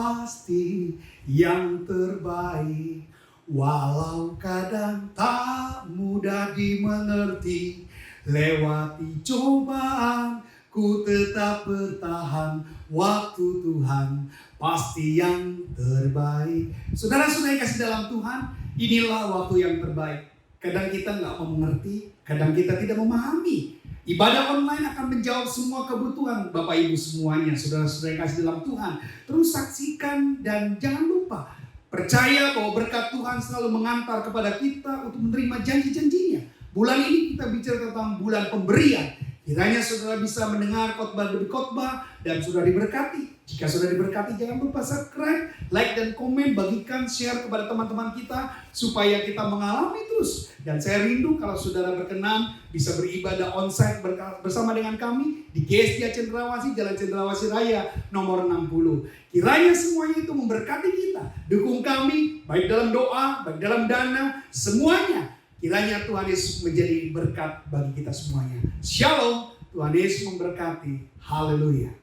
pasti yang terbaik. Walau kadang tak mudah dimengerti, lewati cobaan ku tetap bertahan. Waktu Tuhan pasti yang terbaik. Saudara-saudara yang kasih dalam Tuhan, inilah waktu yang terbaik. Kadang kita nggak mau mengerti, kadang kita tidak memahami. Ibadah online akan menjawab semua kebutuhan Bapak Ibu semuanya, saudara-saudara yang kasih dalam Tuhan. Terus saksikan dan jangan lupa percaya bahwa berkat Tuhan selalu mengantar kepada kita untuk menerima janji-janjinya. Bulan ini kita bicara tentang bulan pemberian. Kiranya saudara bisa mendengar khotbah demi khotbah dan sudah diberkati. Jika sudah diberkati, jangan lupa subscribe, like dan komen, bagikan, share kepada teman-teman kita supaya kita mengalami terus. Dan saya rindu kalau saudara berkenan bisa beribadah onsite bersama dengan kami di GSD Cendrawasih, Jalan Cendrawasih Raya nomor 60. Kiranya semuanya itu memberkati kita. Dukung kami baik dalam doa, baik dalam dana, semuanya. Kiranya Tuhan Yesus menjadi berkat bagi kita semuanya. Shalom, Tuhan Yesus memberkati. Haleluya.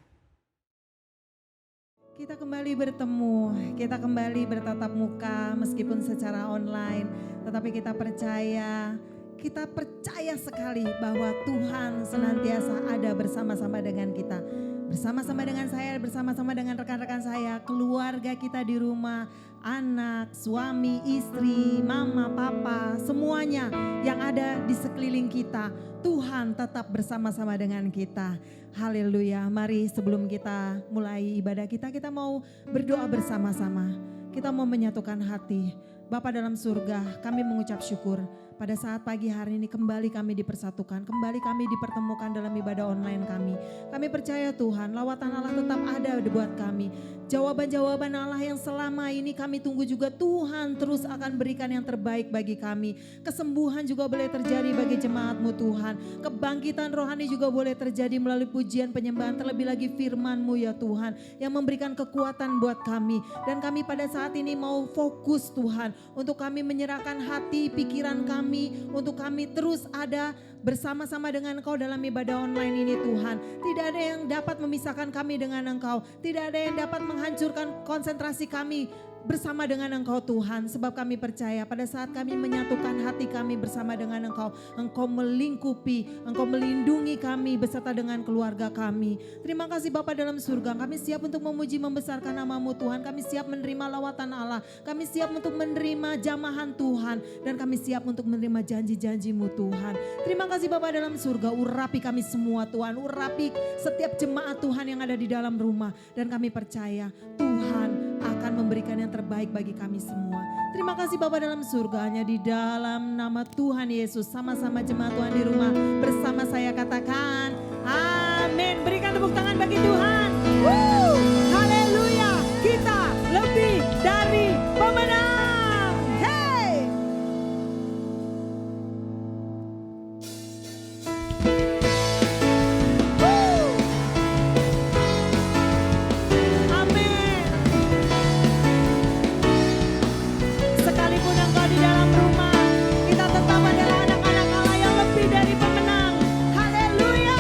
Kita kembali bertemu, kita kembali bertatap muka meskipun secara online. Tetapi kita percaya sekali bahwa Tuhan senantiasa ada bersama-sama dengan kita. Bersama-sama dengan saya, bersama-sama dengan rekan-rekan saya, keluarga kita di rumah, anak, suami, istri, mama, papa, semuanya yang ada di sekeliling kita. Tuhan tetap bersama-sama dengan kita. Haleluya. Mari sebelum kita mulai ibadah kita mau berdoa bersama-sama. Kita mau menyatukan hati. Bapa dalam surga, kami mengucap syukur. Pada saat pagi hari ini kembali kami dipersatukan, kembali kami dipertemukan dalam ibadah online kami. Kami percaya Tuhan, lawatan Allah tetap ada buat kami. Jawaban-jawaban Allah yang selama ini kami tunggu juga Tuhan terus akan berikan yang terbaik bagi kami. Kesembuhan juga boleh terjadi bagi jemaat-Mu Tuhan. Kebangkitan rohani juga boleh terjadi melalui pujian penyembahan, terlebih lagi firman-Mu ya Tuhan yang memberikan kekuatan buat kami. Dan kami pada saat ini mau fokus Tuhan untuk kami menyerahkan hati, pikiran kami, untuk kami terus ada bersama-sama dengan Engkau dalam ibadah online ini Tuhan. Tidak ada yang dapat memisahkan kami dengan Engkau. Tidak ada yang dapat menghancurkan konsentrasi kami bersama dengan Engkau Tuhan. Sebab kami percaya pada saat kami menyatukan hati kami bersama dengan Engkau, Engkau melingkupi, Engkau melindungi kami beserta dengan keluarga kami. Terima kasih Bapa dalam surga, kami siap untuk memuji membesarkan nama-Mu Tuhan. Kami siap menerima lawatan Allah, kami siap untuk menerima jamahan Tuhan, dan kami siap untuk menerima janji-janji-Mu Tuhan. Terima kasih Bapa dalam surga, urapi kami semua Tuhan, urapi setiap jemaat Tuhan yang ada di dalam rumah. Dan kami percaya Tuhan akan memberikan yang terbaik bagi kami semua. Terima kasih Bapa dalam surga, hanya di dalam nama Tuhan Yesus. Sama-sama jemaat Tuhan di rumah bersama saya katakan amin. Berikan tepuk tangan bagi Tuhan. Haleluya, kita lebih dari pemenang. Hey. Sekalipun engkau di dalam rumah, kita tetap adalah anak-anak Allah yang lebih dari pemenang. Haleluya.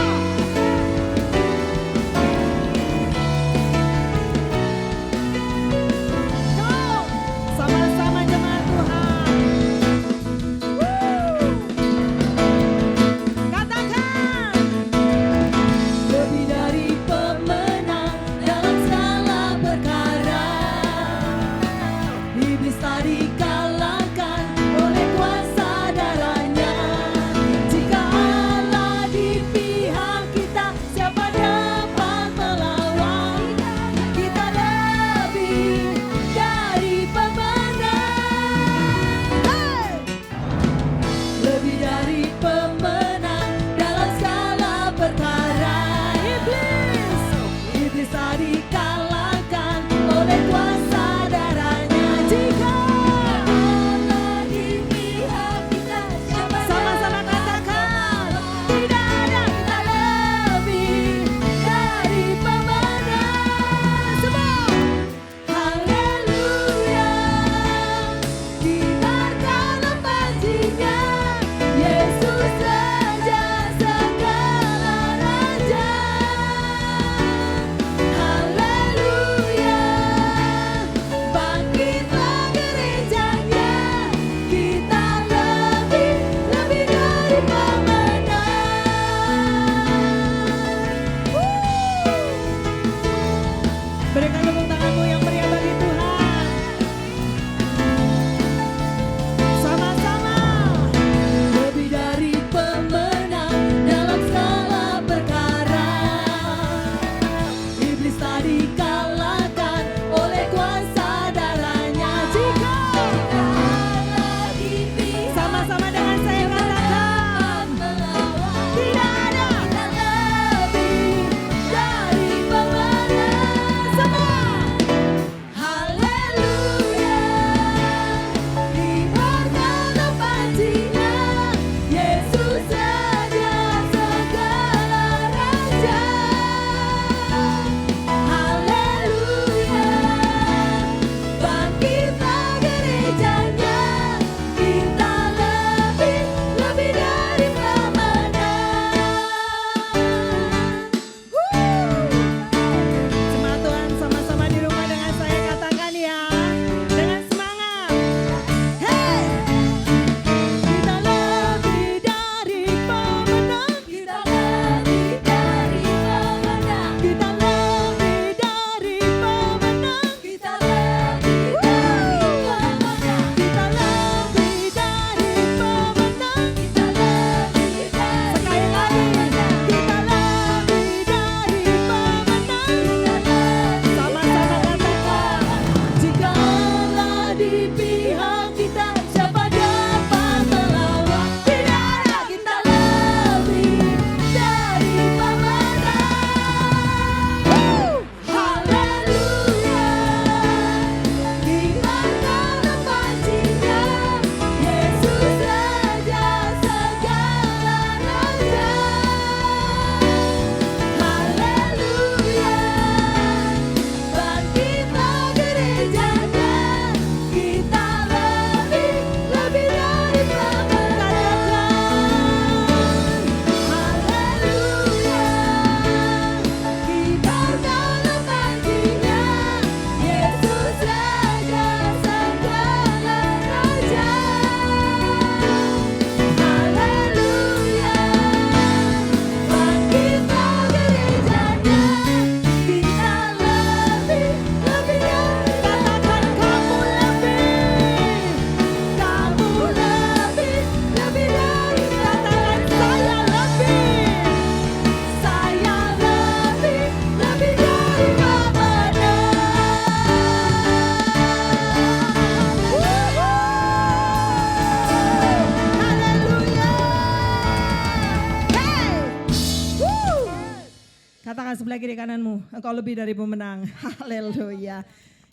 sebelah kiri kananmu, engkau lebih dari pemenang. Haleluya.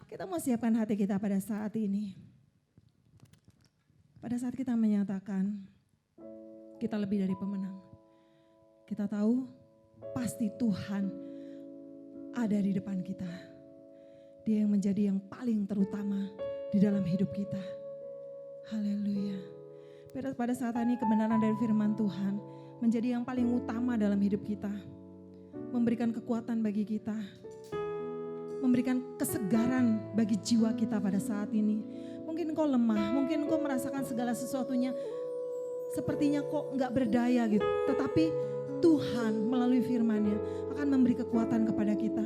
Kita mau siapkan hati kita pada saat ini. Pada saat kita menyatakan kita lebih dari pemenang. Kita tahu pasti Tuhan ada di depan kita. Dia yang menjadi yang paling terutama di dalam hidup kita. Haleluya. Pada saat ini kebenaran dari firman Tuhan menjadi yang paling utama dalam hidup kita. Memberikan kekuatan bagi kita. Memberikan kesegaran bagi jiwa kita pada saat ini. Mungkin kau lemah, mungkin kau merasakan segala sesuatunya sepertinya kok gak berdaya gitu. Tetapi Tuhan melalui firman-Nya akan memberi kekuatan kepada kita.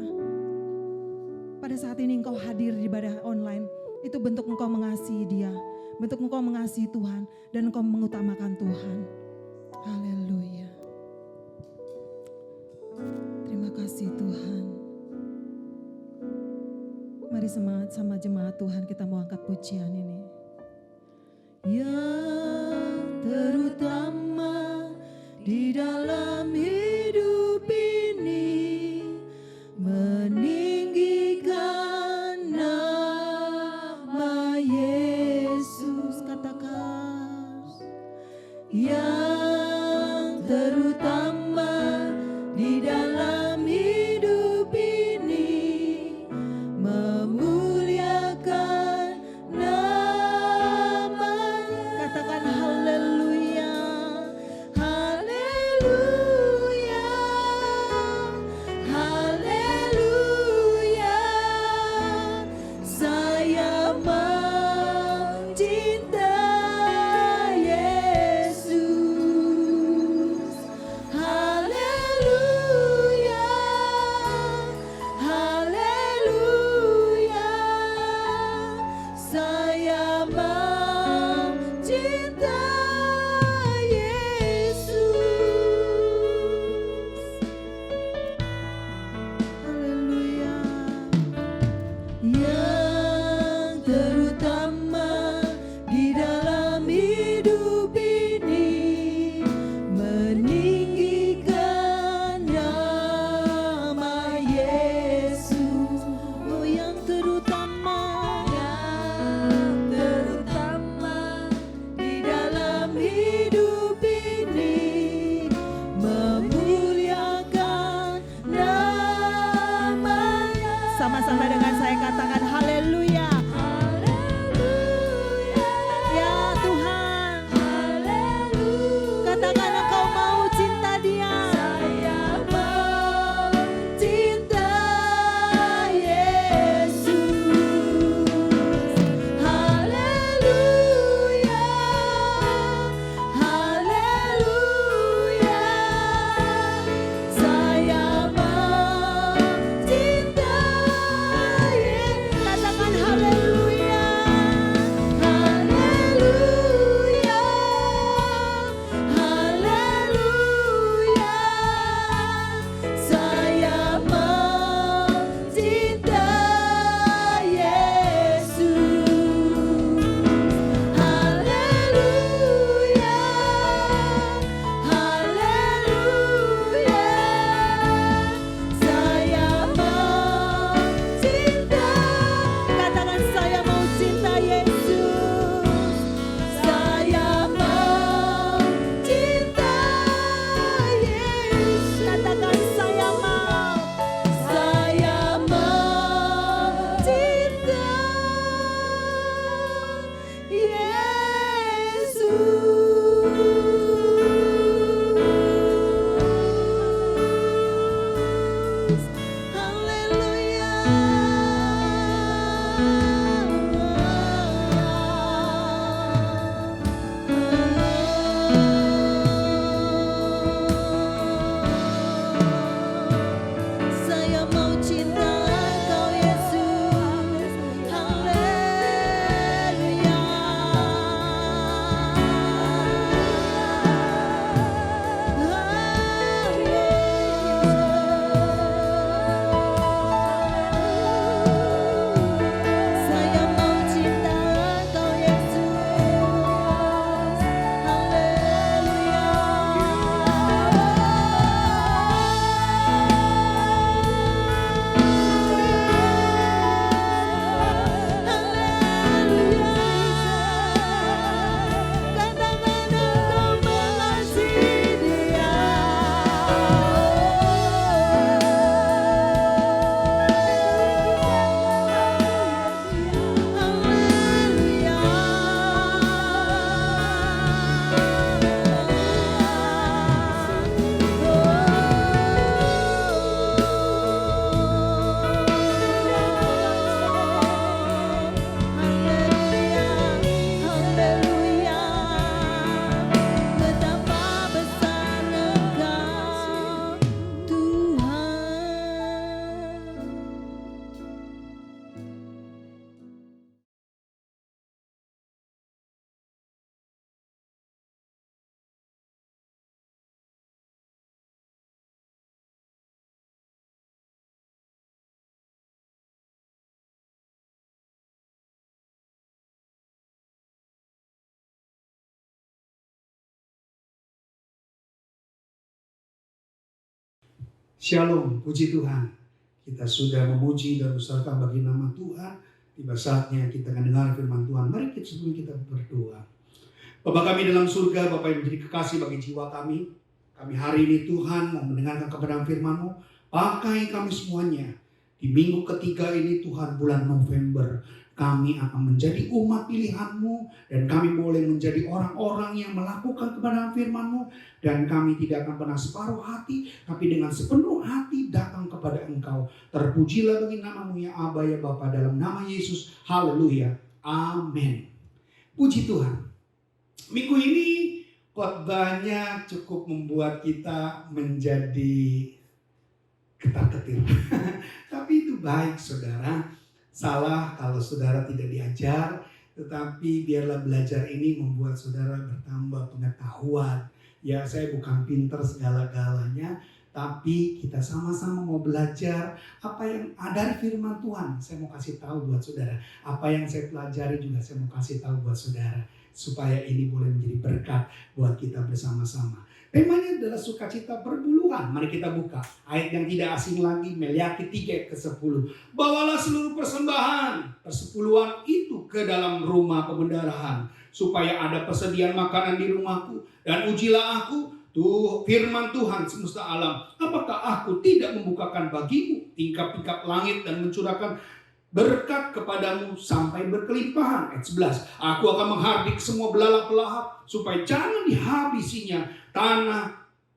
Pada saat ini engkau hadir di ibadah online, itu bentuk engkau mengasihi Dia, bentuk engkau mengasihi Tuhan, dan engkau mengutamakan Tuhan. Haleluya. Terima kasih Tuhan. Mari semangat sama jemaat Tuhan, kita mau angkat pujian ini. Yang terutama di dalam hidup ini meninggikan nama Yesus. Katakan yang terutama di dalam hidup ini memuliakan nama. Katakan haleluya, haleluya, haleluya. Saya mencintai Yesus. Haleluya, haleluya. Saya mencintai Yesus. Haleluya. Yang terutama di dalam hidup ini meninggikan nama Yesus. Oh, yang terutama di dalam hidup ini memuliakan nama. Sama-sama dengan saya katakan haleluya. Shalom, puji Tuhan. Kita sudah memuji dan besarkan bagi nama Tuhan. Tiba saatnya kita akan dengar firman Tuhan. Mari kita sebelum kita berdoa. Bapa kami dalam surga, Bapa yang menjadi kekasih bagi jiwa kami. Kami hari ini Tuhan mau mendengarkan kebenaran firman-Mu. Pakai kami semuanya. Di minggu ketiga ini Tuhan, bulan November, kami akan menjadi umat pilihan-Mu. Dan kami boleh menjadi orang-orang yang melakukan kebenaran firman-Mu. Dan kami tidak akan pernah separuh hati, tapi dengan sepenuh hati datang kepada Engkau. Terpujilah bagi nama-Mu ya Aba ya Bapa, dalam nama Yesus. Haleluya. Amin. Puji Tuhan. Minggu ini khotbahnya cukup membuat kita menjadi ketar-ketir. Tapi itu baik saudara. Salah kalau saudara tidak diajar, tetapi biarlah belajar ini membuat saudara bertambah pengetahuan. Ya, saya bukan pinter segala-galanya, tapi kita sama-sama mau belajar apa yang ada di firman Tuhan. Saya mau kasih tahu buat saudara. Apa yang saya pelajari juga saya mau kasih tahu buat saudara. Supaya ini boleh menjadi berkat buat kita bersama-sama. Temanya adalah sukacita perpuluhan. Mari kita buka ayat yang tidak asing lagi, Meleakhi 3 ke 10. Bawalah seluruh persembahan persepuluhan itu ke dalam rumah pembendarahan, supaya ada persediaan makanan di rumahku. Dan ujilah aku, tuh firman Tuhan semesta alam, apakah aku tidak membukakan bagimu tingkap-tingkap langit dan mencurahkan berkat kepadamu sampai berkelimpahan. Ayat 11. Aku akan menghardik semua belalang pelahap, supaya jangan dihabisinya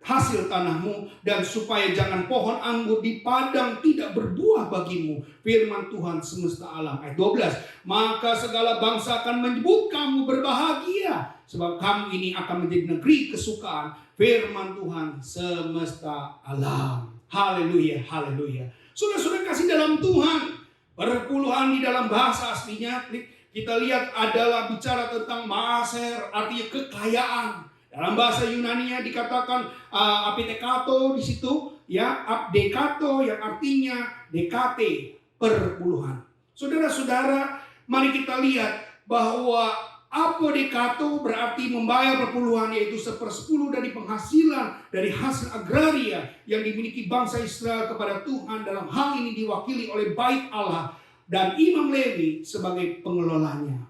hasil tanahmu, dan supaya jangan pohon anggur di padang tidak berbuah bagimu. Firman Tuhan semesta alam. Ayat 12. Maka segala bangsa akan menyebut kamu berbahagia, sebab kamu ini akan menjadi negeri kesukaan. Firman Tuhan semesta alam. Haleluya, haleluya. Saudara-saudara kasih dalam Tuhan, perpuluhan di dalam bahasa aslinya kita lihat adalah bicara tentang maaser, artinya kekayaan. Dalam bahasa Yunani-nya dikatakan apitekato di situ, ya, abdekato yang artinya dekate, perpuluhan. Saudara-saudara, mari kita lihat bahwa apodekato berarti membayar perpuluhan, yaitu 1/10 dari penghasilan dari hasil agraria yang dimiliki bangsa Israel kepada Tuhan. Dalam hal ini diwakili oleh Bait Allah dan Imam Lewi sebagai pengelolanya.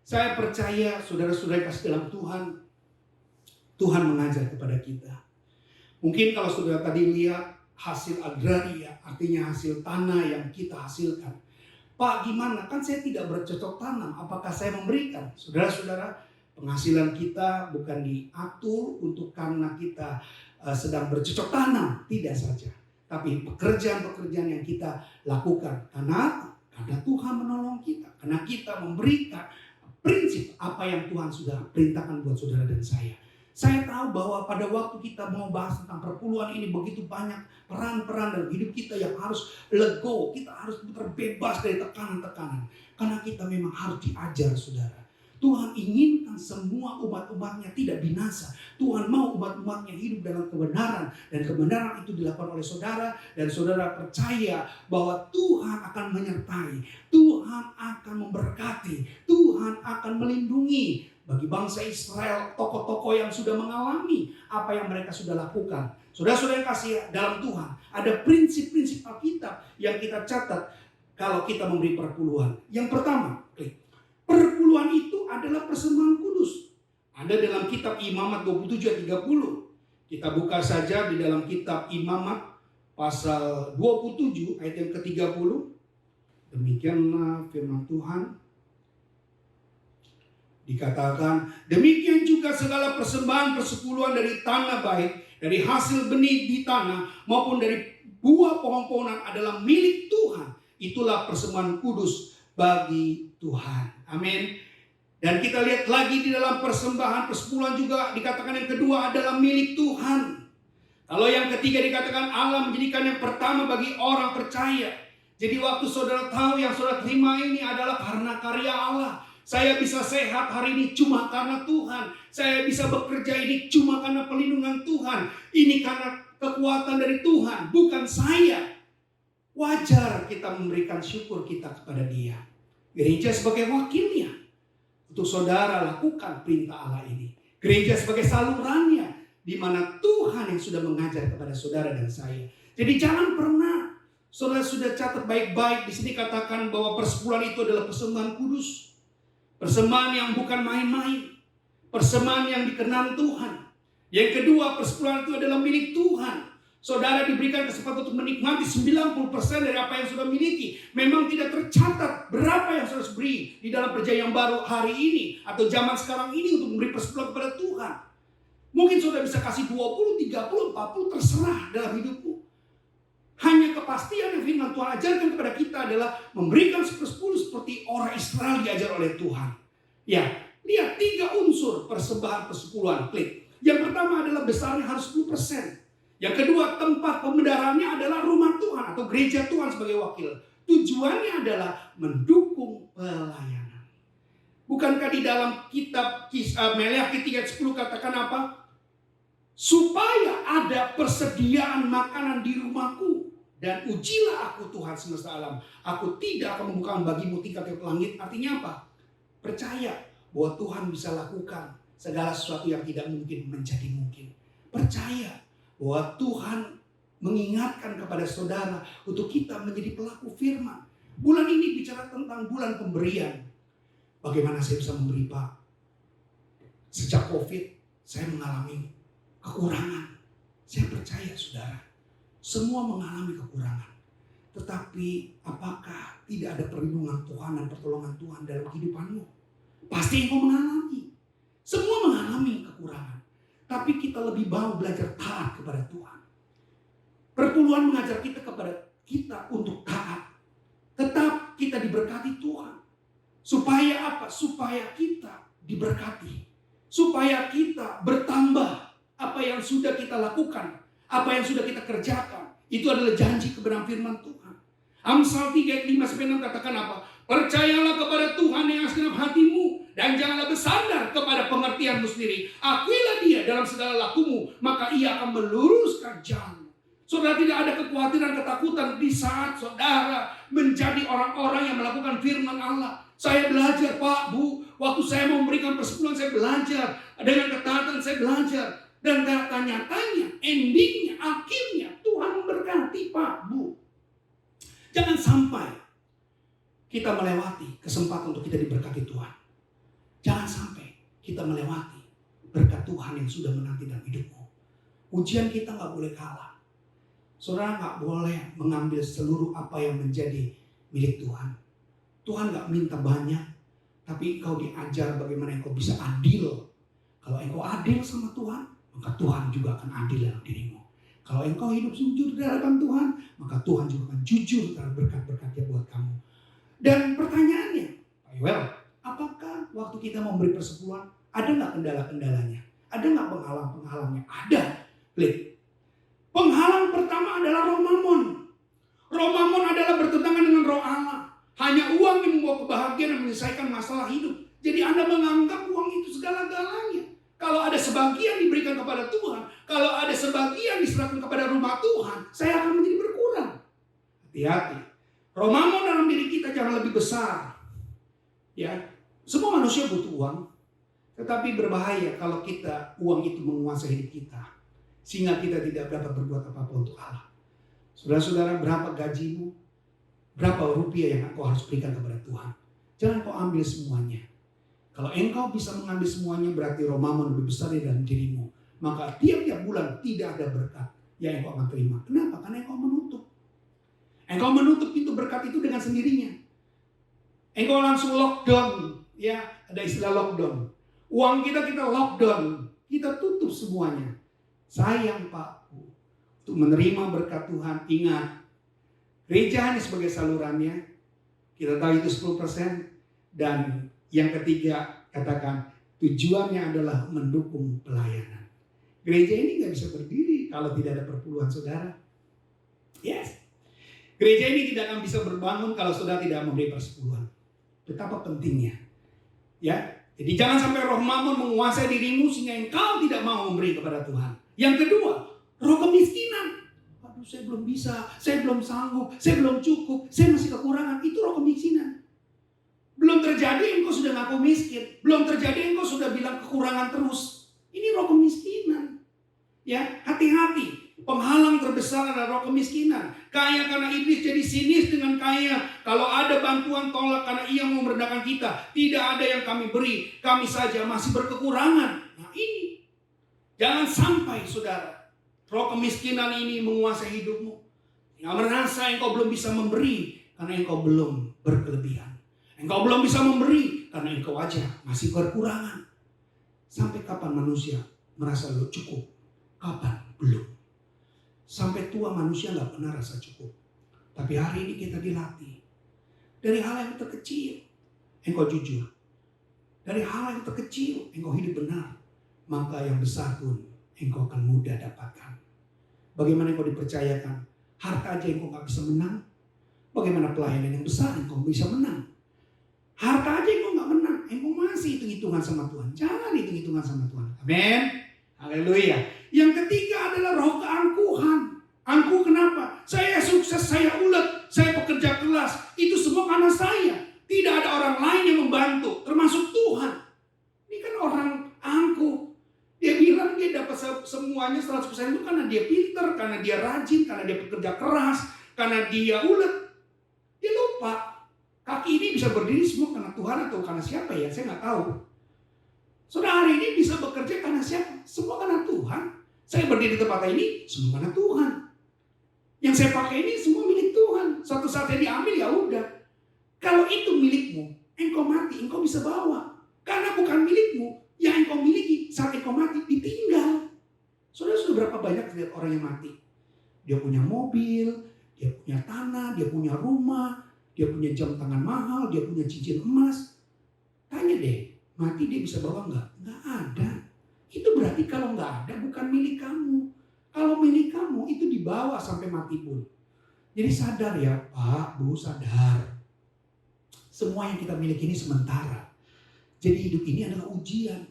Saya percaya saudara-saudara kasih dalam Tuhan, Tuhan mengajar kepada kita. Mungkin kalau saudara tadi lihat hasil agraria, artinya hasil tanah yang kita hasilkan. Pak, gimana? Kan saya tidak bercocok tanam. Apakah saya memberikan? Saudara-saudara, penghasilan kita bukan diatur untuk karena kita sedang bercocok tanam. Tidak saja. Tapi pekerjaan-pekerjaan yang kita lakukan. Karena Tuhan menolong kita. Karena kita memberikan prinsip apa yang Tuhan sudah perintahkan buat saudara dan saya. Saya tahu bahwa pada waktu kita mau bahas tentang perpuluhan ini begitu banyak peran-peran dalam hidup kita yang harus lego. Kita harus terbebas dari tekanan-tekanan. Karena kita memang harus diajar saudara. Tuhan inginkan semua umat-umatnya tidak binasa. Tuhan mau umat-umatnya hidup dalam kebenaran. Dan kebenaran itu dilakukan oleh saudara. Dan saudara percaya bahwa Tuhan akan menyertai. Tuhan akan memberkati. Tuhan akan melindungi. Bagi bangsa Israel, tokoh-tokoh yang sudah mengalami apa yang mereka sudah lakukan. Saudara-saudara yang kasih dalam Tuhan, ada prinsip-prinsip Alkitab yang kita catat kalau kita memberi perpuluhan. Yang pertama, perpuluhan itu adalah persembahan kudus. Ada dalam kitab Imamat 27 ayat 30. Kita buka saja di dalam kitab Imamat pasal 27 ayat yang ke-30. Demikianlah firman Tuhan. Dikatakan, demikian juga segala persembahan persepuluhan dari tanah baik, dari hasil benih di tanah, maupun dari buah pohon-pohonan adalah milik Tuhan. Itulah persembahan kudus bagi Tuhan. Amin. Dan kita lihat lagi di dalam persembahan persepuluhan juga dikatakan yang kedua adalah milik Tuhan. Kalau yang ketiga dikatakan Allah menjadikan yang pertama bagi orang percaya. Jadi waktu saudara tahu yang saudara terima ini adalah karena karya Allah. Saya bisa sehat hari ini cuma karena Tuhan. Saya bisa bekerja ini cuma karena perlindungan Tuhan. Ini karena kekuatan dari Tuhan, bukan saya. Wajar kita memberikan syukur kita kepada Dia. Gereja sebagai wakilnya. Untuk saudara lakukan perintah Allah ini. Gereja sebagai salurannya. Di mana Tuhan yang sudah mengajar kepada saudara dan saya. Jadi jangan pernah, saudara sudah catat baik-baik, di sini katakan bahwa persepuluhan itu adalah persembahan kudus. Persembahan yang bukan main-main. Persembahan yang dikenan Tuhan. Yang kedua, persepuluhan itu adalah milik Tuhan. Saudara diberikan kesempatan untuk menikmati 90% dari apa yang sudah miliki. Memang tidak tercatat berapa yang sudah beri di dalam perjanjian yang baru hari ini atau zaman sekarang ini untuk memberi persepuluhan kepada Tuhan. Mungkin saudara bisa kasih 20, 30, 40, terserah dalam hidupmu. Hanya kepastian yang firman Tuhan ajarkan kepada kita adalah memberikan 10 seperti orang Israel diajar oleh Tuhan. Ya, lihat 3 unsur persembahan persepuluhan. Klik. Yang pertama adalah besarnya harus 10%. Yang kedua, tempat pembendaharaannya adalah rumah Tuhan atau gereja Tuhan sebagai wakil. Tujuannya adalah mendukung pelayanan. Bukankah di dalam kitab Meleakhi 3:10 katakan apa? Supaya ada persediaan makanan di rumahku. Dan ujilah aku Tuhan semesta alam. Aku tidak akan membukakan bagimu tiket langit. Artinya apa? Percaya bahwa Tuhan bisa lakukan segala sesuatu yang tidak mungkin menjadi mungkin. Percaya bahwa Tuhan mengingatkan kepada saudara untuk kita menjadi pelaku firman. Bulan ini bicara tentang bulan pemberian. Bagaimana saya bisa memberi, Pak? Sejak COVID, saya mengalami kekurangan. Saya percaya, saudara, semua mengalami kekurangan. Tetapi apakah tidak ada perlindungan Tuhan dan pertolongan Tuhan dalam kehidupanmu? Pasti engkau mengalami. Semua mengalami kekurangan. Tapi kita lebih mau belajar taat kepada Tuhan. Perpuluhan mengajar kita untuk taat. Tetap kita diberkati Tuhan. Supaya apa? Supaya kita diberkati. Supaya kita bertambah apa yang sudah kita lakukan. Apa yang sudah kita kerjakan. Itu adalah janji kebenaran firman Tuhan. Amsal 3:5-6 katakan apa? Percayalah kepada Tuhan yang segenap hatimu. Dan janganlah bersandar kepada pengertianmu sendiri. Akuilah dia dalam segala lakumu, maka ia akan meluruskan jalan. Saudara, tidak ada kekhawatiran, ketakutan di saat saudara menjadi orang-orang yang melakukan firman Allah. Saya belajar, Pak, Bu, waktu saya mau memberikan persepuluhan saya belajar. Dengan ketaatan saya belajar. Dan tanya-tanya, endingnya, akhirnya Tuhan memberkati, Pak, Bu. Jangan sampai kita melewati kesempatan untuk kita diberkati Tuhan. Jangan sampai kita melewati berkat Tuhan yang sudah menanti dalam hidupmu. Ujian kita gak boleh kalah. Saudara gak boleh mengambil seluruh apa yang menjadi milik Tuhan. Tuhan gak minta banyak, tapi engkau diajar bagaimana engkau bisa adil. Kalau engkau adil sama Tuhan, maka Tuhan juga akan adil dalam dirimu. Kalau engkau hidup jujur di hadapan Tuhan, maka Tuhan juga akan jujur terhadap berkat-berkat-Nya buat kamu. Dan pertanyaannya, Pak Yoel, apakah waktu kita memberi persepuluhan, ada nggak kendala-kendalanya? Ada nggak penghalang-penghalangnya? Ada. Klik. Penghalang pertama adalah roh mamon. Roh mamon adalah bertentangan dengan roh Allah. Hanya uang yang membawa kebahagiaan dan menyelesaikan masalah hidup. Jadi Anda menganggap uang itu segala-galanya. Kalau ada sebagian diberikan kepada Tuhan, kalau ada sebagian diserahkan kepada rumah Tuhan, saya akan menjadi berkurang. Hati-hati. Roh mamon dalam diri kita jangan lebih besar. Ya, semua manusia butuh uang, tetapi berbahaya kalau uang itu menguasai hidup kita, sehingga kita tidak dapat berbuat apa-apa untuk Allah. Saudara-saudara, berapa gajimu? Berapa rupiah yang engkau harus berikan kepada Tuhan? Jangan kau ambil semuanya. Kalau engkau bisa mengambil semuanya, berarti roh mamon lebih besar di dalam dirimu. Maka tiap-tiap bulan tidak ada berkat yang engkau akan terima. Kenapa? Karena engkau menutup. Engkau menutup pintu berkat itu dengan sendirinya. Engkau langsung lockdown, ya, ada istilah lockdown. Uang kita lockdown, kita tutup semuanya. Sayang, Pak, untuk menerima berkat Tuhan, ingat, gereja hanya sebagai salurannya. Kita tahu itu 10%. Dan yang ketiga, katakan, tujuannya adalah mendukung pelayanan. Gereja ini gak bisa berdiri kalau tidak ada perpuluhan saudara. Yes. Gereja ini tidak akan bisa berbangun kalau saudara tidak memberi persepuluhan. Betapa pentingnya. Ya, jadi jangan sampai roh mamon menguasai dirimu sehingga engkau tidak mau memberi kepada Tuhan. Yang kedua, roh kemiskinan. Aduh, saya belum bisa, saya belum sanggup, saya belum cukup, saya masih kekurangan. Itu roh kemiskinan. Belum terjadi engkau sudah ngaku miskin. Belum terjadi engkau sudah bilang kekurangan terus. Ini roh kemiskinan. Ya, hati-hati. Penghalang terbesar terbesar adalah roh kemiskinan. Kaya karena iblis jadi sinis dengan kaya. Kalau ada bantuan tolak karena ia mau merendahkan kita. Tidak ada yang kami beri, kami saja masih berkekurangan. Nah ini, jangan sampai saudara, roh kemiskinan ini menguasai hidupmu. Yang merasa engkau belum bisa memberi karena engkau belum berkelebihan. Engkau belum bisa memberi karena engkau aja masih berkurangan. Sampai kapan manusia merasa cukup? Kapan? Belum. Sampai tua manusia gak pernah rasa cukup. Tapi hari ini kita dilatih. Dari hal yang terkecil, engkau jujur. Dari hal yang terkecil, engkau hidup benar. Maka yang besar pun, engkau akan mudah dapatkan. Bagaimana engkau dipercayakan? Harta aja engkau gak bisa menang. Bagaimana pelayanan yang besar engkau bisa menang? Harta aja engkau gak menang. Engkau masih hitung-hitungan sama Tuhan. Jangan hitung-hitungan sama Tuhan. Amin. Haleluya. Yang ketiga adalah roh keangkuhan. Angkuh kenapa? Saya sukses, saya ulet, saya bekerja keras. Itu semua karena saya. Tidak ada orang lain yang membantu, termasuk Tuhan. Ini kan orang angkuh. Dia bilang dia dapat semuanya 100% itu karena dia pintar, karena dia rajin, karena dia bekerja keras, karena dia ulet. Dia lupa. Kaki ini bisa berdiri semua karena Tuhan atau karena siapa ya? Saya nggak tahu. Saudara hari ini bisa bekerja karena siapa? Semua karena Tuhan. Saya berdiri di tempat ini semua karena Tuhan. Yang saya pakai ini semua milik Tuhan. Suatu saat saya diambil ya udah. Kalau itu milikmu, engkau mati, engkau bisa bawa. Karena bukan milikmu, yang engkau miliki saat engkau mati ditinggal. Saudara sudah berapa banyak lihat orang yang mati? Dia punya mobil, dia punya tanah, dia punya rumah, dia punya jam tangan mahal, dia punya cincin emas. Tanya deh, mati dia bisa bawa nggak? Nggak ada. Itu berarti kalau nggak ada bukan milik kamu. Kalau milik kamu itu dibawa sampai mati pun. Jadi sadar ya Pak, Bu, sadar. Semua yang kita miliki ini sementara. Jadi hidup ini adalah ujian.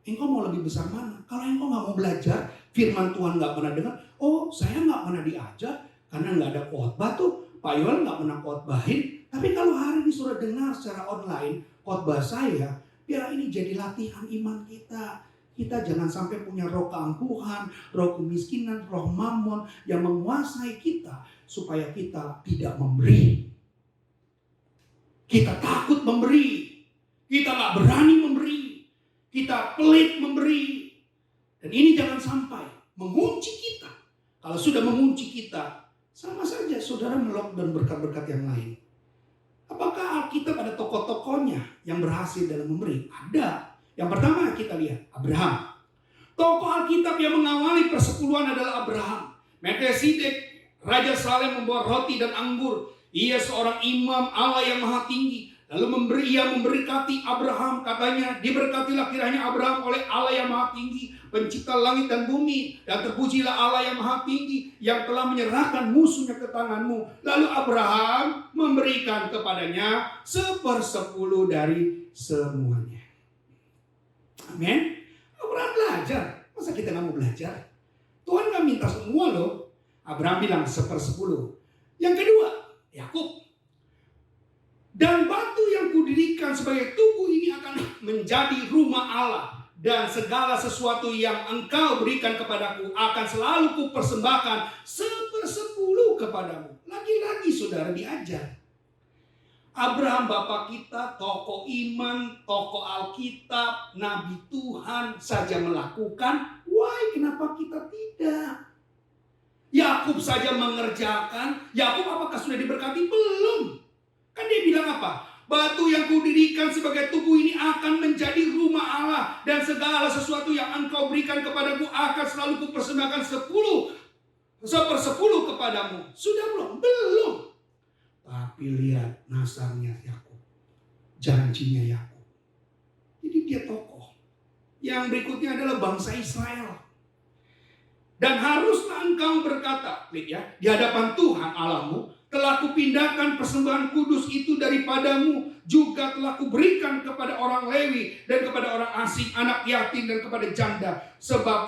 Engkau mau lebih besar mana? Kalau engkau nggak mau belajar, firman Tuhan nggak pernah dengar. Oh, saya nggak pernah diajar karena nggak ada khotbah tuh. Pak Yoel nggak pernah khotbahin. Tapi kalau hari ini sudah dengar secara online khotbah saya, biar ini jadi latihan iman kita. Kita jangan sampai punya roh keangkuhan, roh kemiskinan, roh mamon yang menguasai kita supaya kita tidak memberi. Kita takut memberi, kita gak berani memberi, kita pelit memberi. Dan ini jangan sampai mengunci kita. Kalau sudah mengunci kita, sama saja saudara melok dan berkat-berkat yang lain. Apakah Alkitab ada tokoh-tokohnya yang berhasil dalam memberi? Ada. Yang pertama kita lihat Abraham. Tokoh Alkitab yang mengawali persepuluhan adalah Abraham. Melkisedek, Raja Salem membawa roti dan anggur. Ia seorang imam Allah yang maha tinggi. Lalu ia memberkati Abraham. Katanya, diberkatilah kiranya Abraham oleh Allah yang maha tinggi, pencipta langit dan bumi. Dan terpujilah Allah yang maha tinggi, yang telah menyerahkan musuhnya ke tanganmu. Lalu Abraham memberikan kepadanya 1/10 dari semuanya. Amin. Abraham belajar. Masa kita nggak mau belajar? Tuhan nggak minta semua loh. Abraham bilang 1/10. Yang kedua, Yakub. Dan batu yang kudirikan sebagai tugu ini akan menjadi rumah Allah. Dan segala sesuatu yang engkau berikan kepadaku akan selalu kupersembahkan 1/10 kepadamu. Lagi-lagi saudara diajar. Abraham bapak kita, tokoh iman, tokoh Alkitab, Nabi Tuhan saja melakukan. Why? Kenapa kita tidak? Yakub saja mengerjakan. Yakub apakah sudah diberkati? Belum. Kan dia bilang apa? Batu yang kudirikan sebagai tugu ini akan menjadi rumah Allah. Dan segala sesuatu yang engkau berikan kepadaku akan selalu kupersembahkan 1/10 kepadamu. Sudah belum? Belum. Tapi lihat nasarnya Yakub, janjinya Yakub. Jadi dia tokoh. Yang berikutnya adalah bangsa Israel. Dan haruslah engkau berkata, lihat ya, di hadapan Tuhan Allahmu, telah kupindahkan persembahan kudus itu daripadamu, juga telah kuberikan kepada orang Lewi dan kepada orang asing, anak yatim dan kepada janda, sebab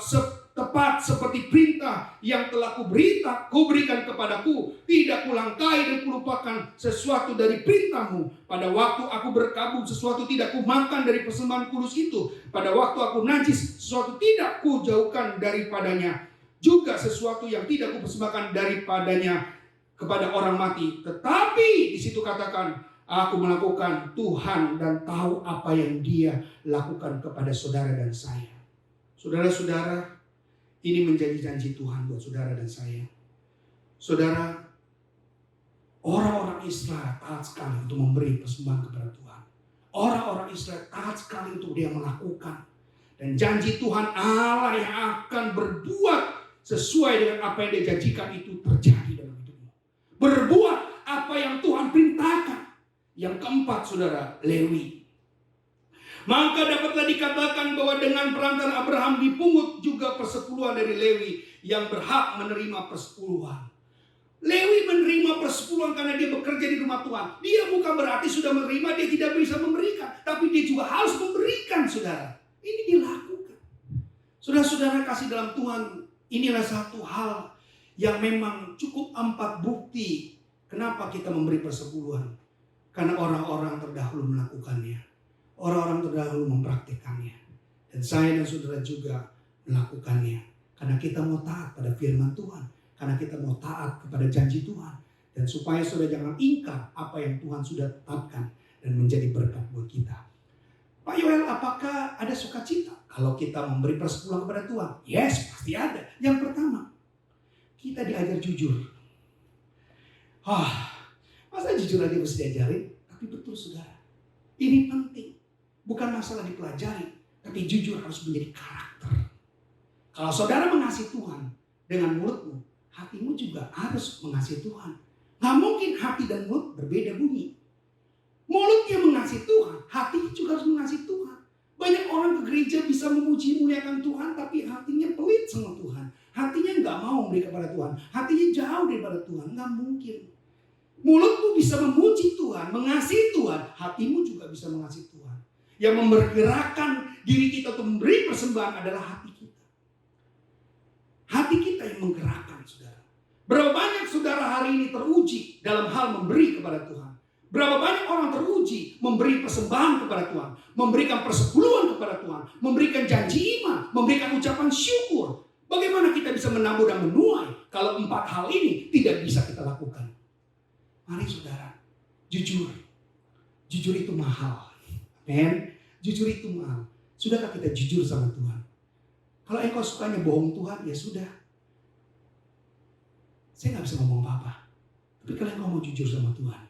tepat seperti perintah yang telah kuberikan kepadaku, tidak kulangkai dan kulupakan sesuatu dari perintahmu. Pada waktu aku berkabung, sesuatu tidak kumakan dari persembahan kudus itu. Pada waktu aku najis, sesuatu tidak kujauhkan daripadanya. juga sesuatu yang tidak kupersembahkan daripadanya kepada orang mati. Tetapi di situ katakan, aku melakukan Tuhan dan tahu apa yang Dia lakukan kepada saudara dan saya. Saudara-saudara, ini menjadi janji Tuhan buat saudara dan saya. Saudara, orang-orang Israel taat sekali untuk memberi persembahan kepada Tuhan. Orang-orang Israel taat sekali untuk dia melakukan. Dan janji Tuhan Allah yang akan berbuat sesuai dengan apa yang dia janjikan itu terjadi dalam hidupmu. Berbuat apa yang Tuhan perintahkan. Yang keempat, saudara, Lewi. Maka dapatlah dikatakan bahwa dengan perantara Abraham dipungut juga persepuluhan dari Lewi yang berhak menerima persepuluhan. Lewi menerima persepuluhan karena dia bekerja di rumah Tuhan. Dia bukan berarti sudah menerima dia tidak bisa memberikan, tapi dia juga harus memberikan, saudara. Ini dilakukan. Saudara-saudara kasih dalam Tuhan, inilah satu hal yang memang cukup 4 bukti kenapa kita memberi persepuluhan. Karena orang-orang terdahulu melakukannya. Orang-orang terdahulu mempraktikannya. Dan saya dan saudara juga melakukannya. Karena kita mau taat pada firman Tuhan. Karena kita mau taat kepada janji Tuhan. Dan supaya saudara jangan ingkar apa yang Tuhan sudah tetapkan. Dan menjadi berkat buat kita. Pak Yoel, apakah ada sukacita kalau kita memberi persepuluhan kepada Tuhan? Yes, pasti ada. Yang pertama, kita diajar jujur. Masa jujur aja mesti diajarin? Tapi betul saudara, ini penting. Bukan masalah dipelajari, tapi jujur harus menjadi karakter. Kalau saudara mengasihi Tuhan dengan mulutmu, hatimu juga harus mengasihi Tuhan. Gak mungkin hati dan mulut berbeda bunyi. Mulutnya mengasihi Tuhan, hatinya juga harus mengasihi Tuhan. Banyak orang ke gereja bisa memuji muliakan Tuhan, tapi hatinya pelit sama Tuhan. Hatinya gak mau memberi kepada Tuhan. Hatinya jauh daripada Tuhan, gak mungkin. Mulutmu bisa memuji Tuhan, mengasihi Tuhan, hatimu juga bisa mengasihi Tuhan. Yang membergerakkan diri kita untuk memberi persembahan adalah hati kita. Hati kita yang menggerakkan, saudara. Berapa banyak saudara hari ini teruji dalam hal memberi kepada Tuhan. Berapa banyak orang teruji memberi persembahan kepada Tuhan. Memberikan persepuluhan kepada Tuhan. Memberikan janji iman. Memberikan ucapan syukur. Bagaimana kita bisa menabur dan menuai kalau 4 hal ini tidak bisa kita lakukan? Mari saudara, jujur. Jujur itu mahal. Men, jujur itu mahal. Sudahkah kita jujur sama Tuhan? Kalau engkau sukanya bohong Tuhan, ya sudah. Saya gak bisa ngomong apa-apa. Tapi kalau engkau mau jujur sama Tuhan,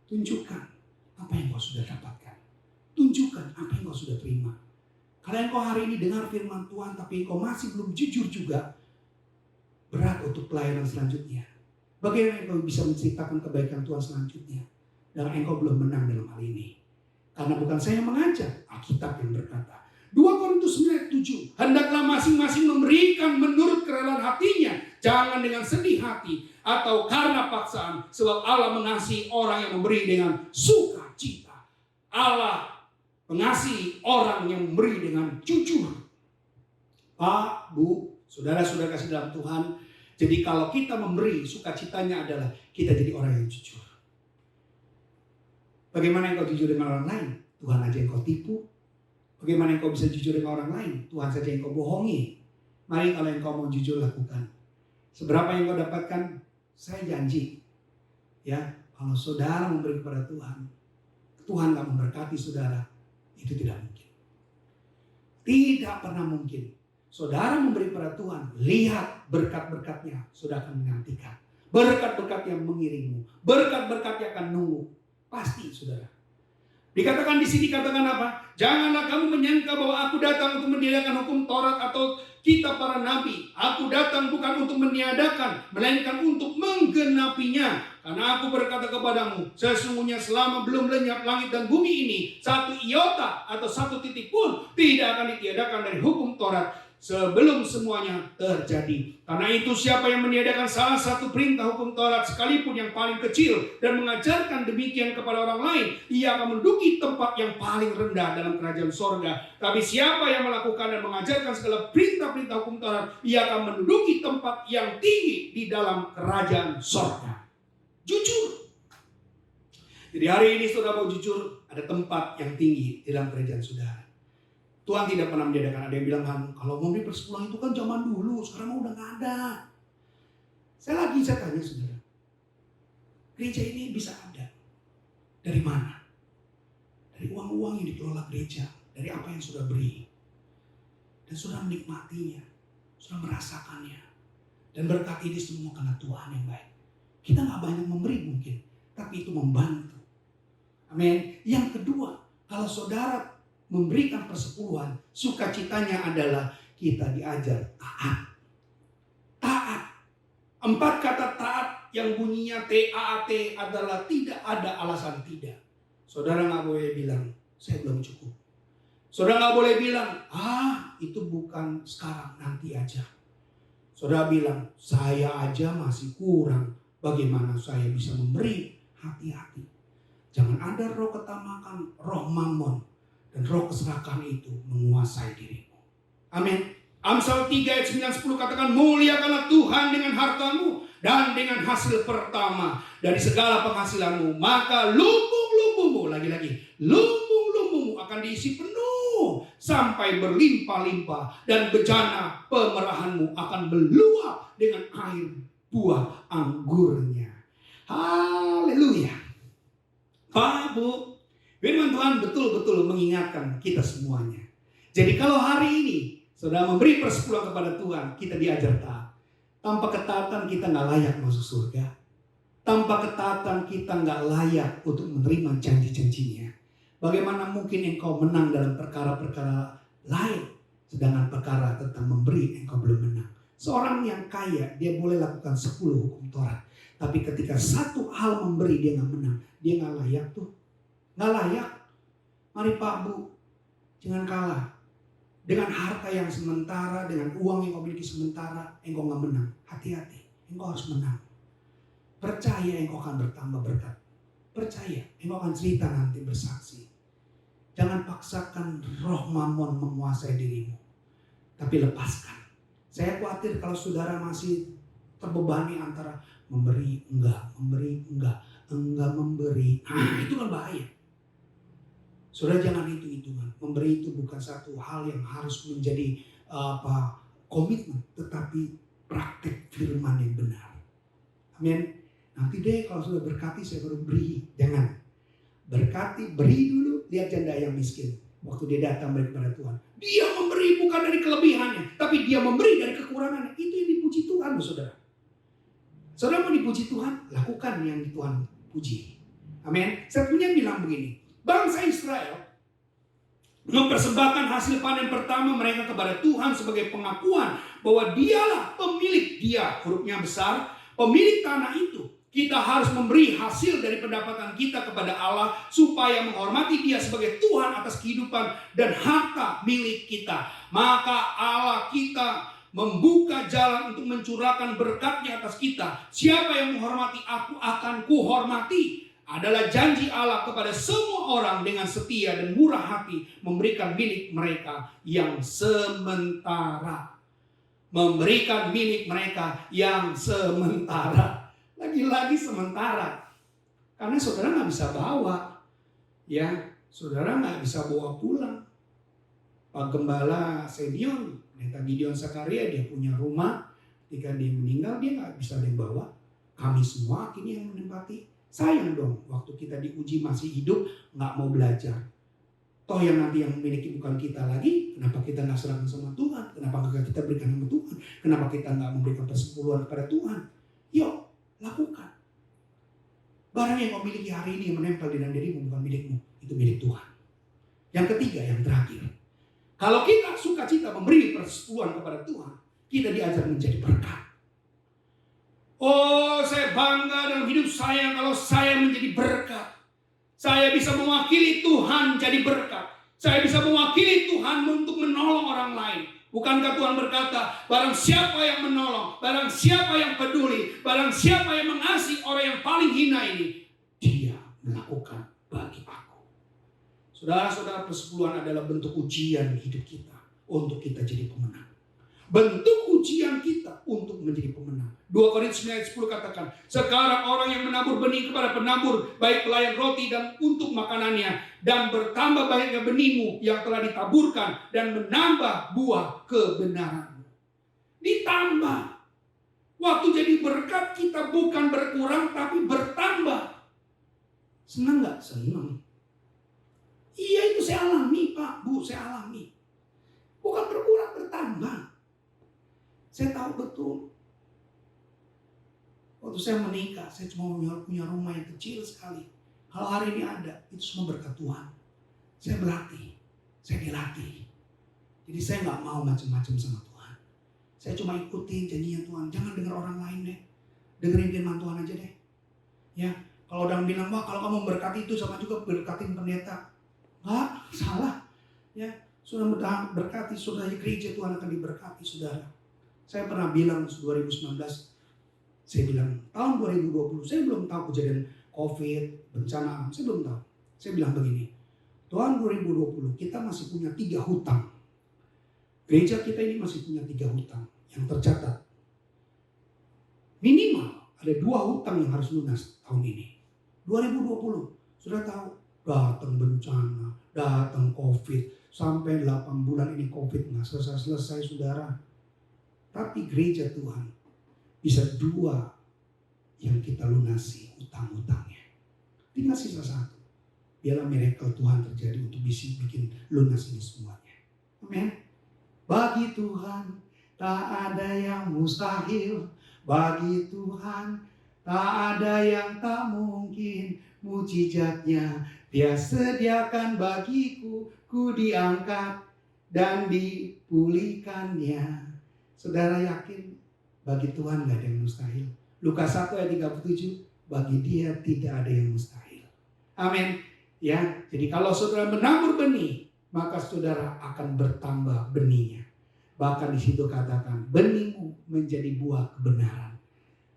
tunjukkan apa yang kau sudah dapatkan. Tunjukkan apa yang kau sudah terima. Kalau engkau hari ini dengar firman Tuhan, tapi engkau masih belum jujur juga, berat untuk pelayanan selanjutnya. Bagaimana engkau bisa menceritakan kebaikan Tuhan selanjutnya? Dan engkau belum menang dalam hal ini. Karena bukan saya yang mengajar, Alkitab yang berkata. 2 Korintus 9:7, hendaklah masing-masing memberikan menurut kerelaan hatinya, jangan dengan sedih hati atau karena paksaan, sebab Allah mengasihi orang yang memberi dengan sukacita. Allah mengasihi orang yang memberi dengan jujur. Pak, Bu, saudara-saudara kasih dalam Tuhan, jadi kalau kita memberi, sukacitanya adalah kita jadi orang yang jujur. Bagaimana engkau jujur dengan orang lain? Tuhan aja yang kau tipu. Bagaimana engkau bisa jujur dengan orang lain? Tuhan saja yang kau bohongi. Mari kalau engkau mau jujur lakukan. Seberapa yang kau dapatkan? Saya janji. Ya, kalau saudara memberi kepada Tuhan, Tuhan gak memberkati saudara. Itu tidak mungkin. Tidak pernah mungkin. Saudara memberi kepada Tuhan, lihat berkat-berkatnya saudara akan menantikan. Berkat-berkat yang mengiringmu. Berkat-berkat yang akan nunggu. Pasti, saudara. Dikatakan di sini, katakan apa? Janganlah kamu menyangka bahwa aku datang untuk meniadakan hukum Taurat atau kitab para nabi. Aku datang bukan untuk meniadakan, melainkan untuk menggenapinya. Karena aku berkata kepadamu, sesungguhnya selama belum lenyap langit dan bumi ini, 1 iota atau 1 titik pun tidak akan ditiadakan dari hukum Taurat sebelum semuanya terjadi. Karena itu siapa yang meniadakan salah satu perintah hukum Taurat sekalipun yang paling kecil dan mengajarkan demikian kepada orang lain, ia akan menduduki tempat yang paling rendah dalam kerajaan sorga. Tapi siapa yang melakukan dan mengajarkan segala perintah-perintah hukum Taurat, ia akan menduduki tempat yang tinggi di dalam kerajaan sorga. Jujur. Jadi hari ini saudara mau jujur, ada tempat yang tinggi di dalam kerajaan saudara. Tuhan tidak pernah menyediakan. Ada yang bilang kan, kalau memberi persepuluhan itu kan zaman dulu, sekarang udah nggak ada. Saya tanya saudara, gereja ini bisa ada dari mana? Dari uang-uang yang dikelola gereja, dari apa yang sudah beri, dan sudah menikmatinya, sudah merasakannya, dan berkat ini semua karena Tuhan yang baik. Kita nggak banyak memberi mungkin, tapi itu membantu. Amin. Yang kedua, kalau saudara memberikan persepuluhan, sukacitanya adalah kita diajar taat. Taat. 4 kata taat yang bunyinya TAAT adalah tidak ada alasan tidak. Saudara nggak boleh bilang, saya belum cukup. Saudara nggak boleh bilang, itu bukan sekarang, nanti aja. Saudara bilang, saya aja masih kurang. Bagaimana saya bisa memberi? Hati-hati. Jangan ada roh ketamakan, roh mamon, dan roh keserakahan itu menguasai dirimu. Amin. Amsal 3 ayat 9-10 katakan, muliakanlah Tuhan dengan hartamu dan dengan hasil pertama dari segala penghasilanmu. Maka lumbung-lumbungmu, lagi-lagi, lumbung-lumbungmu akan diisi penuh sampai berlimpah-limpah. Dan bejana pemerahanmu akan meluap dengan air buah anggurnya. Haleluya. Pak, Bu, firman Tuhan betul-betul mengingatkan kita semuanya. Jadi kalau hari ini saudara memberi persepuluhan kepada Tuhan, kita diajar taat. Tanpa ketaatan kita nggak layak masuk surga. Tanpa ketaatan kita nggak layak untuk menerima janji-janjinya. Bagaimana mungkin engkau menang dalam perkara-perkara lain, sedangkan perkara tentang memberi engkau belum menang. Seorang yang kaya, dia boleh lakukan 10 hukum Taurat. Tapi ketika satu hal memberi dia nggak menang, dia nggak layak tuh, nggak layak. Mari Pak, Bu, jangan kalah dengan harta yang sementara, dengan uang yang kau miliki sementara, engkau nggak menang. Hati-hati, engkau harus menang. Percaya engkau akan bertambah berkat. Percaya, engkau akan cerita nanti bersaksi. Jangan paksakan roh mamon menguasai dirimu, tapi lepaskan. Saya khawatir kalau saudara masih terbebani antara memberi enggak, enggak memberi. Itu kan bahaya. Saudara jangan hitung-hitungan. Memberi itu bukan satu hal yang harus menjadi komitmen, tetapi praktek firman yang benar. Amin. Nanti deh kalau sudah berkati saya baru beri. Jangan. Berkati, beri dulu. Lihat janda yang miskin. Waktu dia datang balik kepada Tuhan. Dia memberi bukan dari kelebihannya, tapi dia memberi dari kekurangannya. Itu yang dipuji Tuhan, saudara. Saudara mau dipuji Tuhan, lakukan yang Tuhan puji. Amin. Saya punya bilang begini, bangsa Israel mempersembahkan hasil panen pertama mereka kepada Tuhan sebagai pengakuan bahwa dialah pemilik, dia hurufnya besar, pemilik tanah itu. Kita harus memberi hasil dari pendapatan kita kepada Allah supaya menghormati Dia sebagai Tuhan atas kehidupan dan harta milik kita. Maka Allah kita membuka jalan untuk mencurahkan berkat-Nya atas kita. Siapa yang menghormati aku akan kuhormati. Adalah janji Allah kepada semua orang dengan setia dan murah hati memberikan milik mereka yang sementara. Memberikan milik mereka yang sementara. Lagi-lagi sementara. Karena saudara nggak bisa bawa. Ya, saudara nggak bisa bawa pulang. Pak Gembala Sedion, Pendeta Gideon Sakaria, dia punya rumah. Ketika dia meninggal, dia nggak bisa dibawa. Kami semua akhirnya yang menempati. Sayang dong, waktu kita diuji masih hidup, nggak mau belajar. Toh yang nanti yang memiliki bukan kita lagi, kenapa kita nggak serahkan sama Tuhan? Kenapa nggak kita berikan sama Tuhan? Kenapa kita nggak memberikan persepuluhan kepada Tuhan? Yuk, lakukan. Barang yang kau miliki hari ini yang menempel di dalam dirimu bukan milikmu, itu milik Tuhan. Yang ketiga, yang terakhir. Kalau kita sukacita memberi persepuluhan kepada Tuhan, kita diajar menjadi berkat. Oh, saya bangga dalam hidup saya kalau saya menjadi berkat. Saya bisa mewakili Tuhan jadi berkat. Saya bisa mewakili Tuhan untuk menolong orang lain. Bukankah Tuhan berkata, barang siapa yang menolong, barang siapa yang peduli, barang siapa yang mengasihi orang yang paling hina ini, dia melakukan bagi aku. Saudara-saudara, persepuluhan adalah bentuk ujian hidup kita untuk kita jadi pemenang. bentuk ujian kita untuk menjadi pemenang. 2 Korintus 9 ayat 10 katakan, sekarang orang yang menabur benih kepada penabur, baik pelayan roti dan untuk makanannya, dan bertambah banyaknya benihmu yang telah ditaburkan, dan menambah buah kebenaranmu. Ditambah. Waktu jadi berkat kita bukan berkurang tapi bertambah. Senang gak? Senang. Iya, itu saya alami Pak, Bu, saya alami. Bukan berkurang, bertambah. Saya tahu betul. Waktu saya menikah, saya cuma punya rumah yang kecil sekali. Kalau hari ini ada, itu semua berkat Tuhan. Saya berlatih, saya dilatih. Jadi saya gak mau macam-macam sama Tuhan. Saya cuma ikutin janjinya Tuhan. Jangan dengar orang lain deh. Dengerin firman Tuhan aja deh. Ya, kalau orang bilang, wah kalau kamu berkati itu sama juga berkatin pendeta. Enggak, salah. Ya, sudah berkati, sudah gereja Tuhan akan diberkati, saudara. Saya pernah bilang 2019, saya bilang tahun 2020, saya belum tahu kejadian COVID, bencana alam, saya belum tahu. Saya bilang begini, tahun 2020 kita masih punya 3 hutang. Gereja kita ini masih punya 3 hutang yang tercatat. Minimal ada 2 hutang yang harus lunas tahun ini. 2020, sudah tahu, datang bencana, datang COVID, sampai 8 bulan ini COVID nggak selesai-selesai, saudara. Tapi gereja Tuhan bisa 2 yang kita lunasi hutang-hutangnya. Tinggal sisa 1. Biarlah miracle Tuhan terjadi untuk bisa bikin lunas ini semuanya. Amin. Bagi Tuhan tak ada yang mustahil. Bagi Tuhan tak ada yang tak mungkin. Mujizatnya Dia sediakan bagiku. Ku diangkat dan dipulihkannya. Saudara yakin bagi Tuhan gak ada yang mustahil. Lukas 1 ayat 37, bagi Dia tidak ada yang mustahil. Amin. Ya, jadi kalau saudara menabur benih, maka saudara akan bertambah benihnya. Bahkan di situ katakan, benihmu menjadi buah kebenaran.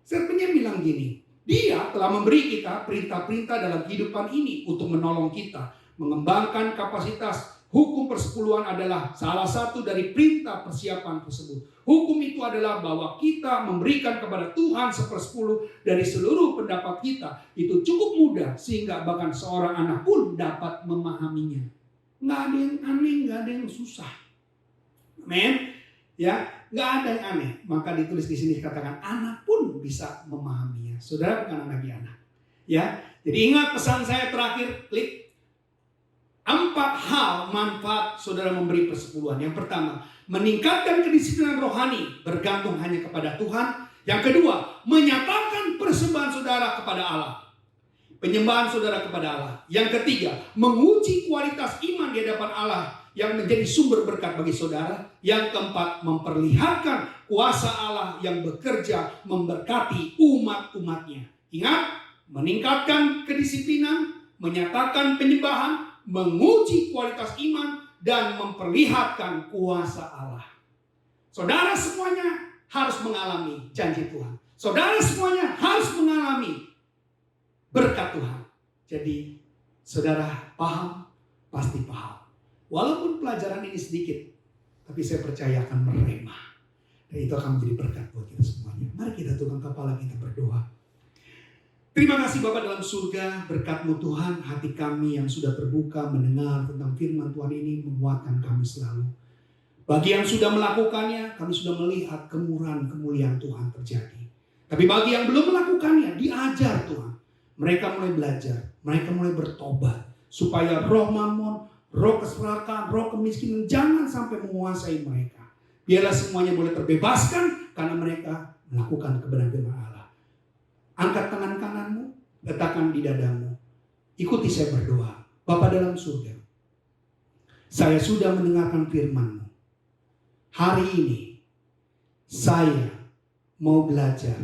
Sebenarnya bilang gini, Dia telah memberi kita perintah-perintah dalam kehidupan ini untuk menolong kita, mengembangkan kapasitas. Hukum persepuluhan adalah salah satu dari perintah persiapan tersebut. Hukum itu adalah bahwa kita memberikan kepada Tuhan 1/10 dari seluruh pendapat kita. Itu cukup mudah sehingga bahkan seorang anak pun dapat memahaminya. Nggak ada yang aneh, nggak ada yang susah. Amin. Ya, nggak ada yang aneh. Maka ditulis di sini dikatakan anak pun bisa memahaminya. Saudara bukan lagi anak. Ya, jadi ingat pesan saya terakhir, klik. 4 hal manfaat saudara memberi persepuluhan. Yang pertama, meningkatkan kedisiplinan rohani bergantung hanya kepada Tuhan. Yang kedua, menyatakan persembahan saudara kepada Allah. Penyembahan saudara kepada Allah. Yang ketiga, menguji kualitas iman di hadapan Allah yang menjadi sumber berkat bagi saudara. Yang keempat, memperlihatkan kuasa Allah yang bekerja memberkati umat-umatnya. Ingat, meningkatkan kedisiplinan, menyatakan penyembahan, menguji kualitas iman, dan memperlihatkan kuasa Allah. Saudara semuanya harus mengalami janji Tuhan. Saudara semuanya harus mengalami berkat Tuhan. Jadi saudara paham, pasti paham. Walaupun pelajaran ini sedikit, tapi saya percaya akan meremah. Dan itu akan menjadi berkat buat kita semuanya. Mari kita tundukkan kepala kita berdoa. Terima kasih Bapa dalam surga, berkat-Mu Tuhan, hati kami yang sudah terbuka mendengar tentang firman Tuhan ini menguatkan kami selalu. Bagi yang sudah melakukannya, kami sudah melihat kemurahan, kemuliaan Tuhan terjadi. Tapi bagi yang belum melakukannya, diajar Tuhan. Mereka mulai belajar, mereka mulai bertobat. Supaya roh mamon, roh keserakahan, roh kemiskinan jangan sampai menguasai mereka. Biarlah semuanya boleh terbebaskan karena mereka melakukan kebenaran Allah. Angkat tangan kananmu, letakkan di dadamu. Ikuti saya berdoa. Bapa dalam surga, saya sudah mendengarkan firman-Mu. Hari ini, saya mau belajar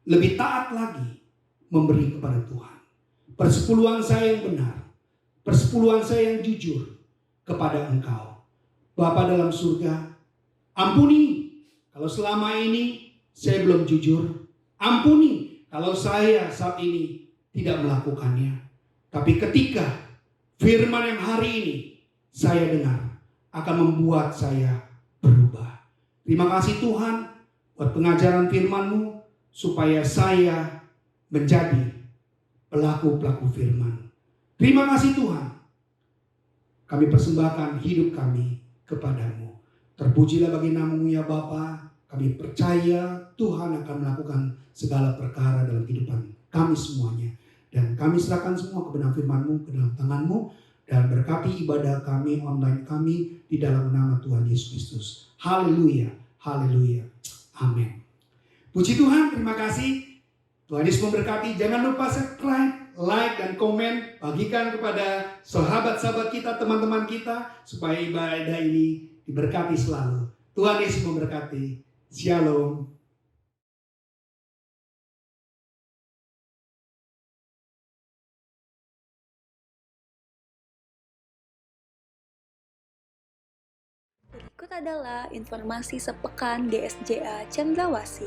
lebih taat lagi memberi kepada Tuhan. Persepuluhan saya yang benar, persepuluhan saya yang jujur kepada Engkau. Bapa dalam surga, ampuni kalau selama ini saya belum jujur. Ampuni kalau saya saat ini tidak melakukannya. Tapi ketika firman yang hari ini saya dengar akan membuat saya berubah. Terima kasih Tuhan buat pengajaran firman-Mu supaya saya menjadi pelaku-pelaku firman. Terima kasih Tuhan. Kami persembahkan hidup kami kepadamu. Terpujilah bagi nama-Mu ya Bapa. Kami percaya Tuhan akan melakukan segala perkara dalam kehidupan kami semuanya. Dan kami serahkan semua kebenaran firman-Mu ke dalam tangan-Mu. Dan berkati ibadah kami, online kami di dalam nama Tuhan Yesus Kristus. Haleluya, haleluya, amin. Puji Tuhan, terima kasih. Tuhan Yesus memberkati. Jangan lupa subscribe, like, dan komen. Bagikan kepada sahabat-sahabat kita, teman-teman kita. Supaya ibadah ini diberkati selalu. Tuhan Yesus memberkati. Shalom. Berikut adalah informasi sepekan GSJA Cendrawasih.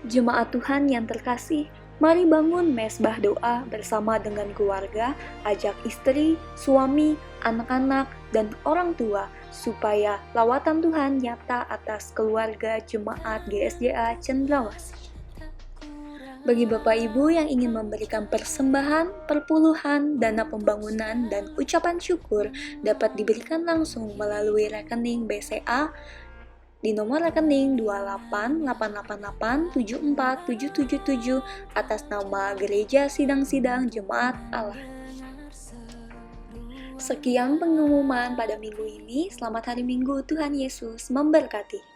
Jemaat Tuhan yang terkasih, mari bangun mesbah doa bersama dengan keluarga, ajak istri, suami, anak-anak, dan orang tua, supaya lawatan Tuhan nyata atas keluarga jemaat GSJA Cendrawasih. Bagi Bapak Ibu yang ingin memberikan persembahan, perpuluhan, dana pembangunan, dan ucapan syukur dapat diberikan langsung melalui rekening BCA di nomor rekening 28888747777 atas nama Gereja Sidang-Sidang Jemaat Allah. Sekian pengumuman pada minggu ini. Selamat hari Minggu, Tuhan Yesus memberkati.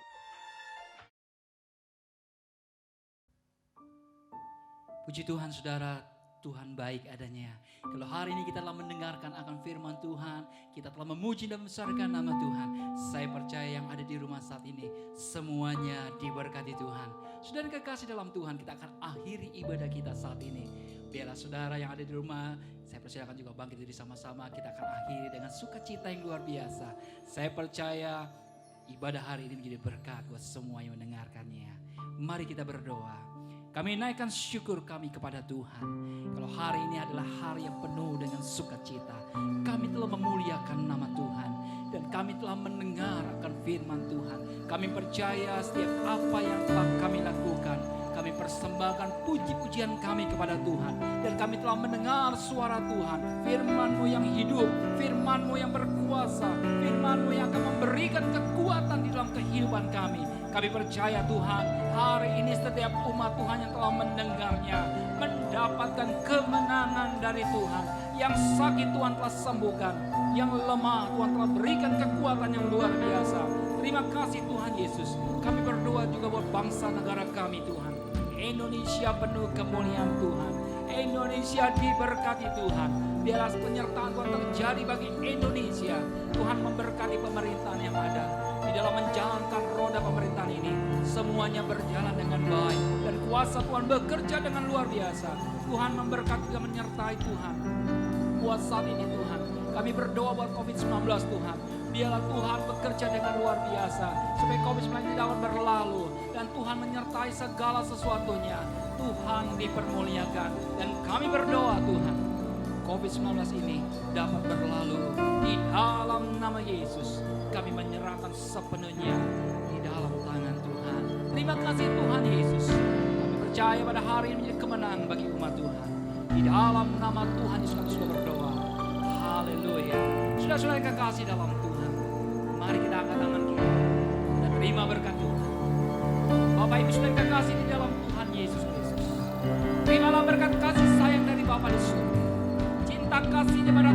Puji Tuhan saudara, Tuhan baik adanya. Kalau hari ini kita telah mendengarkan akan firman Tuhan, kita telah memuji dan membesarkan nama Tuhan. Saya percaya yang ada di rumah saat ini, semuanya diberkati Tuhan. Saudara kekasih dalam Tuhan, kita akan akhiri ibadah kita saat ini. Biarlah saudara yang ada di rumah, saya persilakan juga bangkit diri sama-sama. Kita akan akhiri dengan sukacita yang luar biasa. Saya percaya ibadah hari ini menjadi berkat buat semua yang mendengarkannya. Mari kita berdoa. Kami naikkan syukur kami kepada Tuhan. Kalau hari ini adalah hari yang penuh dengan sukacita. Kami telah memuliakan nama Tuhan. Dan kami telah mendengar akan firman Tuhan. Kami percaya setiap apa yang telah kami lakukan, kami persembahkan puji-pujian kami kepada Tuhan. Dan kami telah mendengar suara Tuhan. Firman-Mu yang hidup, firman-Mu yang berkuasa, firman-Mu yang akan memberikan kekuatan di dalam kehidupan kami. Kami percaya Tuhan, hari ini setiap umat Tuhan yang telah mendengarnya mendapatkan kemenangan dari Tuhan. Yang sakit Tuhan telah sembuhkan, yang lemah Tuhan telah berikan kekuatan yang luar biasa. Terima kasih Tuhan Yesus. Kami berdoa juga buat bangsa negara kami Tuhan. Indonesia penuh kemuliaan Tuhan. Indonesia diberkati Tuhan. Biarlah penyertaan Tuhan terjadi bagi Indonesia. Tuhan memberkati pemerintahan yang ada. Di dalam menjalankan roda pemerintahan ini, semuanya berjalan dengan baik. Dan kuasa Tuhan bekerja dengan luar biasa. Tuhan memberkati dan menyertai Tuhan. Buat saat ini Tuhan, kami berdoa buat COVID-19 Tuhan. Biarlah Tuhan bekerja dengan luar biasa. Supaya COVID-19 dapat berlalu. Dan Tuhan menyertai segala sesuatunya. Tuhan dipermuliakan. Dan kami berdoa Tuhan, COVID-19 ini dapat berlalu. Di dalam nama Yesus, kami menyerahkan sepenuhnya di dalam tangan Tuhan. Terima kasih Tuhan Yesus. Kami percaya pada hari ini menjadi kemenangan bagi umat Tuhan. Di dalam nama Tuhan Yesus kami sudah berdoa. Haleluya. Saudara-saudara yang kekasih dalam Tuhan, mari kita angkat tangan kita dan terima berkat Tuhan. Bapak Ibu saudara yang kekasih di dalam Tuhan Yesus Kristus, terimalah berkat kasih sayang dari Bapa di surga. Cinta kasih daripada